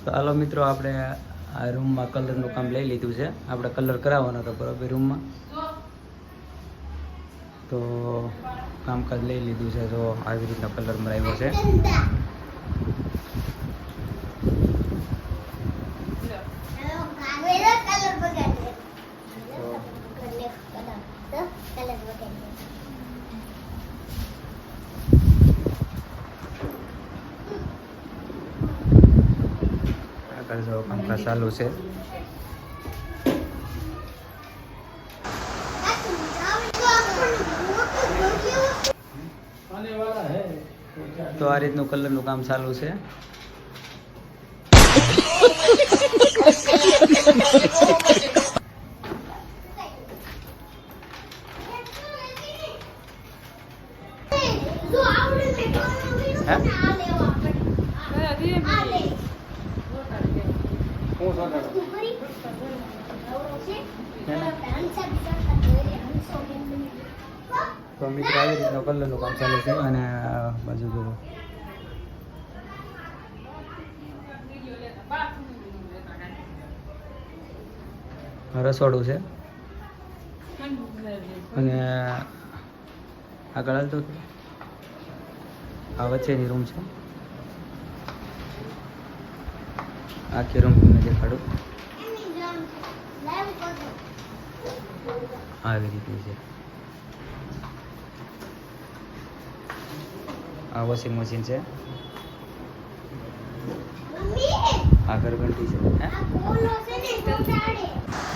તો હાલો મિત્રો, આપણે આ રૂમમાં કલરનું કામ લઈ લીધું છે. આપણે કલર કરાવવાનો હતો બરાબર રૂમમાં, તો કામકાજ લઈ લીધું છે. તો આવી રીતનો કલર મરાવ્યો છે. આગળ જો કામકાજ ચાલુ છે. તો આ રીતનું કલરનું કામ ચાલુ છે. તો મિત્રો આવી રીતનો કલરનું કામ ચાલુ છે. અને આ બાજુ જો રસોડું છે. અને આગળ હાલતો આ વચ્ચેની રૂમ છે. આખી રૂમ તમને દેખાડું. આવી રીતની છે. આ વોશિંગ મશીન છે. આ ઘરઘંટી છે.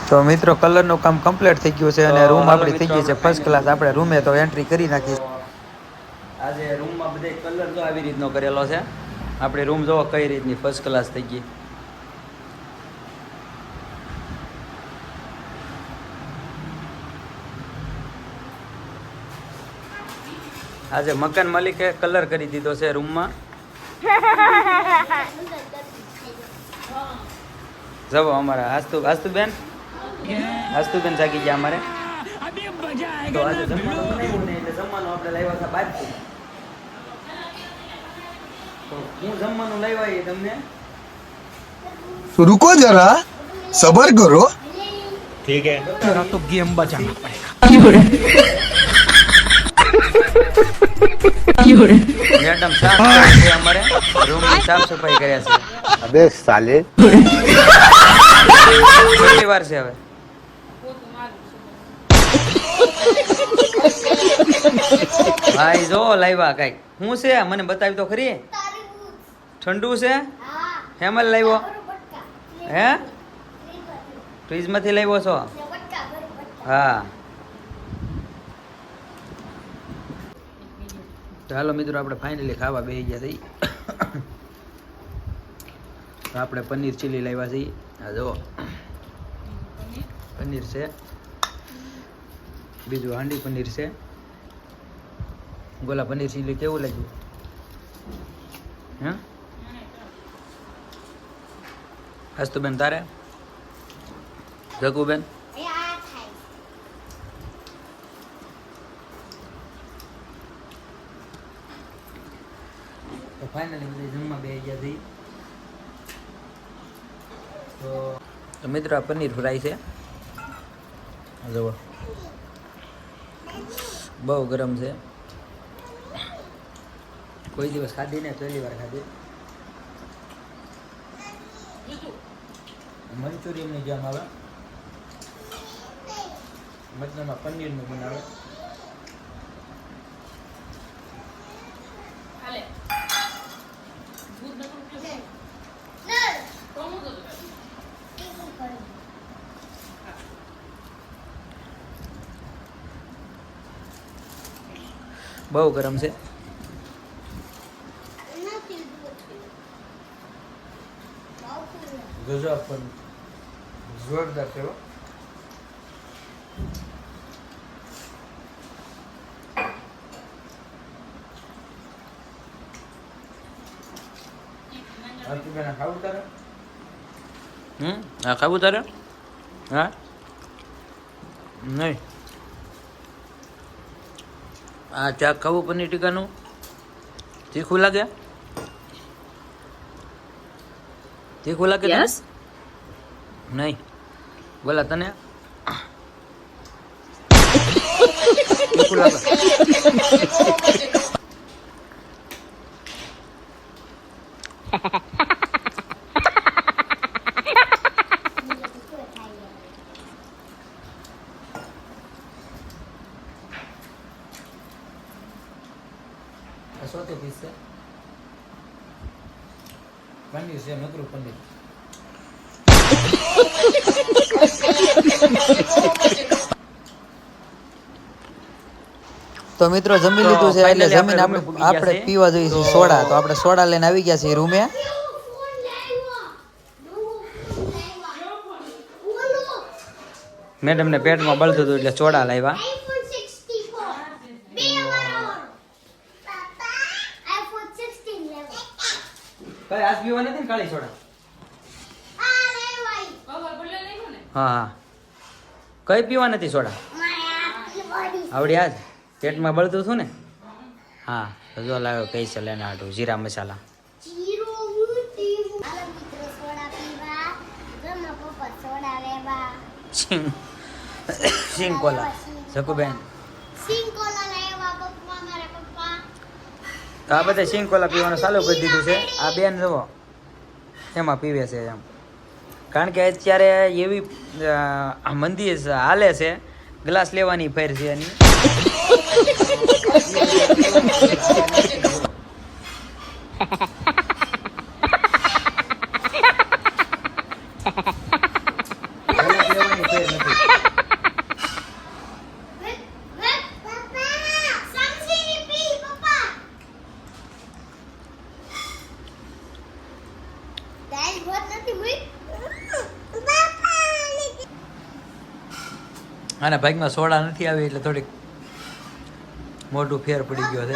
તો મિત્રો કલરનું કામ કમ્પ્લીટ થઈ ગયું છે. અને રૂમ આપણી થઈ ગઈ છે ફર્સ્ટ ક્લાસ. આપણે રૂમે તો એન્ટ્રી કરી નાખી. આજે રૂમમાં બધે કલર તો આવી રીતનો કરેલો છે. આપણે રૂમ જોવો કઈ રીતની ફર્સ્ટ ક્લાસ થઈ ગઈ. આજે મકાન માલિકે કલર કરી દીધો છે રૂમમાં. જવો અમારા આસ્તુ બેન જાગી ગયા અમારે. તો આજે જમવાનું બનાવ્યું ને એટલે જમવાનું આપણે લાવ્યા હતા બહારથી. તો હું જમવાનું લાવ્યા એ તમને रुको जरा सबर करो ठीक है तो गेम बचाना पड़ेगा મેડમ સાફ છે અમારે રૂમની સાફ સફાઈ કર્યા છે. अबे साले કેટલી વાર છે હવે? ભાઈ જો લાવ્યા કઈક શું છે મને બતાવી તો ખરી. ઠંડુ છે? હેમલ લાવ્યો? હે ફ્રીજ માંથી લાવ્યો છો? હા. ચાલો મિત્રો, આપણે ફાઇનલી ખાવા બેસી ગયા થઈ. તો આપણે પનીર ચીલી લાવ્યા છીએ. હા જુઓ પનીર છે, બીજું હાંડી પનીર છે. ગોલા પનીર ચીલી કેવું લાગ્યું? હા હસ્તુ બેન તારે? જગુ બેન? તો ફાઇનલી બધી જમવા બે ગયા હતી. તો મિત્રો આ પનીર ફ્રાય છે. જુઓ બહુ ગરમ છે. કોઈ દિવસ ખાધી ને પહેલી વાર ખાધી. મંચુરિયનની જેમ આવે, મતલબમાં પનીરનું બનાવે. બહુ ગરમ છે. ગજબ પણ જોરદાર છે. ખાવું તારે? હા ખાવું તારે? હા નહીં. આ ચાક ખાવું પનીર ટીકાનું? તીખું લાગે? તીખું લાગે તને? નહીં બોલા તને તીખું લાગે? સોતે પીસ છે પનીર છે નકરું પનીર. તો મિત્રો જમી લીધું છે એટલે જમીન આપણે પીવા જોઈએ છે સોડા. તો આપણે સોડા લઈને આવી ગયા છીએ રૂમે. મેડમ ને પેટમાં બળતું હતું એટલે સોડા લાવ્યા. કઈ આજ પીવા નથી ને કાળી સોડા? હા હા કઈ પીવા નથી સોડા? આવડી આજ પેટમાં બળતું હતું ને? હા તો જો લાવ્યો કઈ છે લેને આટું જીરા મસાલા. સિંગ કોલા શકુબેન આ બધા સિંગ કોલા પીવાનું ચાલુ કરી દીધું છે. આ બેન જુઓ એમાં પીવે છે એમ, કારણ કે અત્યારે એવી મંદી હાલે છે ગ્લાસ લેવાની ફેર છે એની. આના ભાગમાં સોડા નથી આવી એટલે થોડીક મોટું ફેર પડી ગયો છે.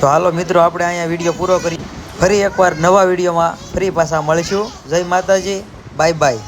તો હાલો મિત્રો આપણે અહીંયા વિડીયો પૂરો કરી ફરી એકવાર નવા વિડીયોમાં ફરી પાછા મળીશું. જય માતાજી, બાય બાય.